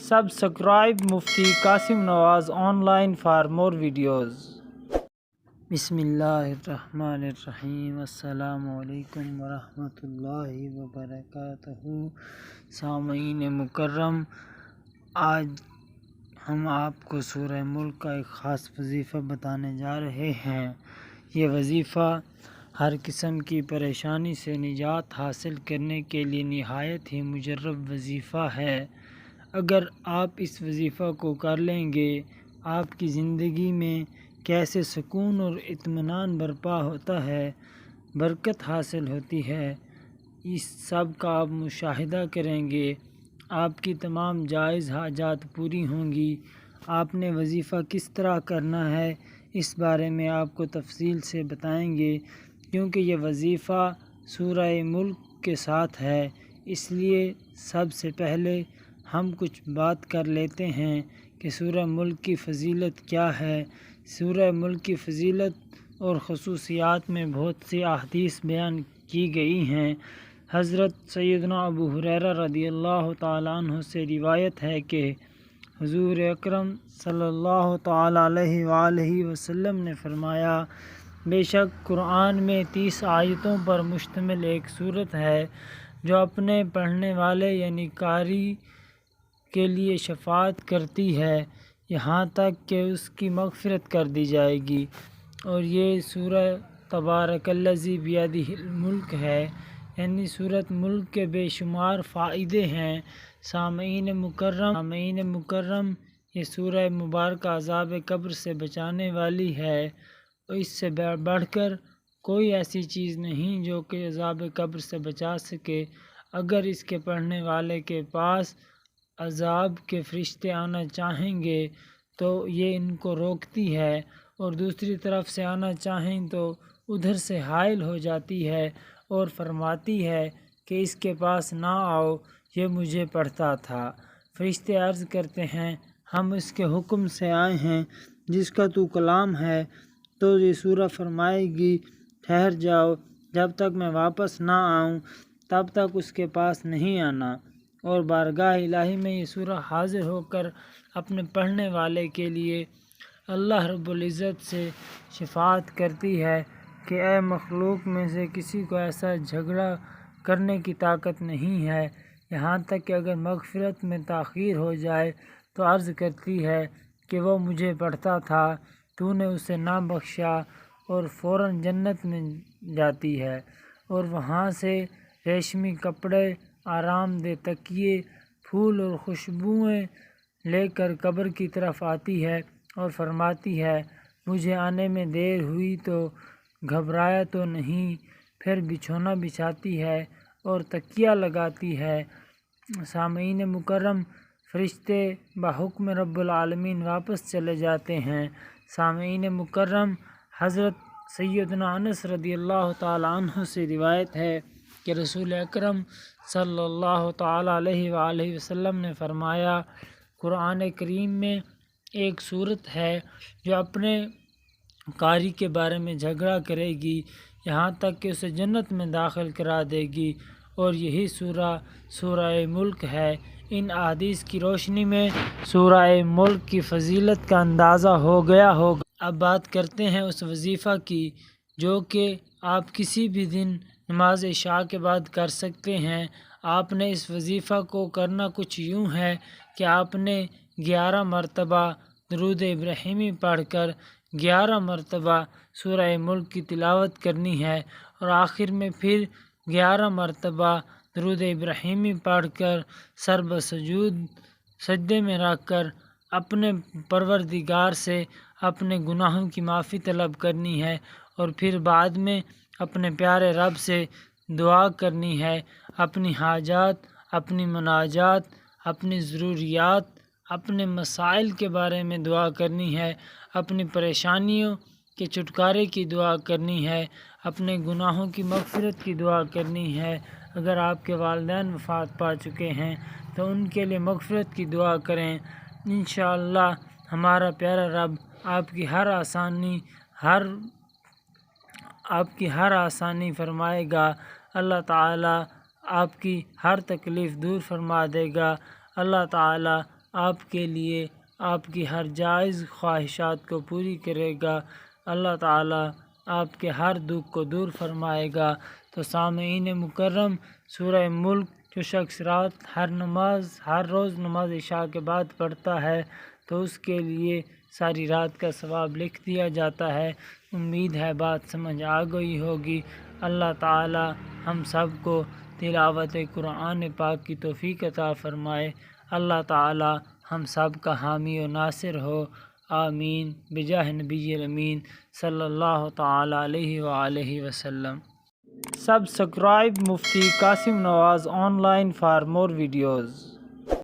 Subscribe Mufti Qasim Nawaz online for more videos. Bismillahirrahmanirrahim. Assalamu alaikum warahmatullahi wabarakatuh. سامعین مکرم، آج ہم آپ کو سورہ ملک کا ایک خاص وظیفہ بتانے جا رہے ہیں۔ یہ وظیفہ ہر قسم کی پریشانی سے نجات حاصل کرنے کے لیے نہایت ہی مجرب وظیفہ ہے۔ اگر آپ اس وظیفہ کو کر لیں گے، آپ کی زندگی میں کیسے سکون اور اطمینان برپا ہوتا ہے، برکت حاصل ہوتی ہے، اس سب کا آپ مشاہدہ کریں گے۔ آپ کی تمام جائز حاجات پوری ہوں گی۔ آپ نے وظیفہ کس طرح کرنا ہے، اس بارے میں آپ کو تفصیل سے بتائیں گے، کیونکہ یہ وظیفہ سورہ ملک کے ساتھ ہے۔ اس لیے سب سے پہلے ہم کچھ بات کر لیتے ہیں کہ سورہ ملک کی فضیلت کیا ہے۔ سورہ ملک کی فضیلت اور خصوصیات میں بہت سی احادیث بیان کی گئی ہیں۔ حضرت سیدنا ابو ہریرہ رضی اللہ تعالیٰ عنہ سے روایت ہے کہ حضور اکرم صلی اللہ تعالیٰ علیہ وآلہ وسلم نے فرمایا، بے شک قرآن میں 30 آیتوں پر مشتمل ایک سورت ہے جو اپنے پڑھنے والے یعنی قاری کے لیے شفاعت کرتی ہے، یہاں تک کہ اس کی مغفرت کر دی جائے گی۔ اور یہ سورہ تبارک الذی بیدہ الملک ہے، یعنی سورۃ ملک کے بے شمار فائدے ہیں۔ سامعین مکرم، یہ سورہ مبارکہ عذاب قبر سے بچانے والی ہے، اور اس سے بڑھ کر کوئی ایسی چیز نہیں جو کہ عذاب قبر سے بچا سکے۔ اگر اس کے پڑھنے والے کے پاس عذاب کے فرشتے آنا چاہیں گے تو یہ ان کو روکتی ہے، اور دوسری طرف سے آنا چاہیں تو ادھر سے حائل ہو جاتی ہے اور فرماتی ہے کہ اس کے پاس نہ آؤ، یہ مجھے پڑھتا تھا۔ فرشتے عرض کرتے ہیں، ہم اس کے حکم سے آئے ہیں جس کا تو کلام ہے۔ تو یہ سورہ فرمائے گی، ٹھہر جاؤ، جب تک میں واپس نہ آؤں تب تک اس کے پاس نہیں آنا۔ اور بارگاہ الہی میں یہ سورہ حاضر ہو کر اپنے پڑھنے والے کے لیے اللہ رب العزت سے شفاعت کرتی ہے کہ اے مخلوق میں سے کسی کو ایسا جھگڑا کرنے کی طاقت نہیں ہے، یہاں تک کہ اگر مغفرت میں تاخیر ہو جائے تو عرض کرتی ہے کہ وہ مجھے پڑھتا تھا، تو نے اسے نہ بخشا، اور فوراً جنت میں جاتی ہے، اور وہاں سے ریشمی کپڑے، آرام دہ تکیے، پھول اور خوشبوئیں لے کر قبر کی طرف آتی ہے اور فرماتی ہے، مجھے آنے میں دیر ہوئی تو گھبرایا تو نہیں۔ پھر بچھونا بچھاتی ہے اور تکیہ لگاتی ہے۔ سامعین مکرم، فرشتے بحکم رب العالمین واپس چلے جاتے ہیں۔ سامعین مکرم، حضرت سیدنا انس رضی اللہ تعالیٰ عنہ سے روایت ہے کہ رسول اکرم صلی اللہ تعالیٰ علیہ وآلہ وسلم نے فرمایا، قرآن کریم میں ایک سورت ہے جو اپنے قاری کے بارے میں جھگڑا کرے گی، یہاں تک کہ اسے جنت میں داخل کرا دے گی، اور یہی سورہ ملک ہے۔ ان احادیث کی روشنی میں سورہ ملک کی فضیلت کا اندازہ ہو گیا ہوگا۔ اب بات کرتے ہیں اس وظیفہ کی جو کہ آپ کسی بھی دن نماز عشاء کے بعد کر سکتے ہیں۔ آپ نے اس وظیفہ کو کرنا کچھ یوں ہے کہ آپ نے 11 مرتبہ درود ابراہیمی پڑھ کر 11 مرتبہ سورہ ملک کی تلاوت کرنی ہے، اور آخر میں پھر 11 مرتبہ درود ابراہیمی پڑھ کر سر بسجود سجدے میں رکھ کر اپنے پروردگار سے اپنے گناہوں کی معافی طلب کرنی ہے، اور پھر بعد میں اپنے پیارے رب سے دعا کرنی ہے، اپنی حاجات، اپنی مناجات، اپنی ضروریات، اپنے مسائل کے بارے میں دعا کرنی ہے، اپنی پریشانیوں کے چھٹکارے کی دعا کرنی ہے، اپنے گناہوں کی مغفرت کی دعا کرنی ہے۔ اگر آپ کے والدین وفات پا چکے ہیں تو ان کے لیے مغفرت کی دعا کریں، انشاءاللہ ہمارا پیارا رب آپ کی ہر آسانی فرمائے گا۔ اللہ تعالیٰ آپ کی ہر تکلیف دور فرما دے گا۔ اللہ تعالیٰ آپ کے لیے آپ کی ہر جائز خواہشات کو پوری کرے گا۔ اللہ تعالیٰ آپ کے ہر دکھ کو دور فرمائے گا۔ تو سامعین مکرم، سورہ ملک جو شخص ہر روز نماز عشاء کے بعد پڑھتا ہے تو اس کے لیے ساری رات کا ثواب لکھ دیا جاتا ہے۔ امید ہے بات سمجھ آ گئی ہوگی۔ اللہ تعالی ہم سب کو تلاوت قرآن پاک کی توفیق عطا فرمائے۔ اللہ تعالی ہم سب کا حامی و ناصر ہو، آمین، بجاہ نبی الامین صلی اللہ تعالی علیہ وآلہ وسلم۔ Subscribe Mufti Qasim Nawaz online for more videos.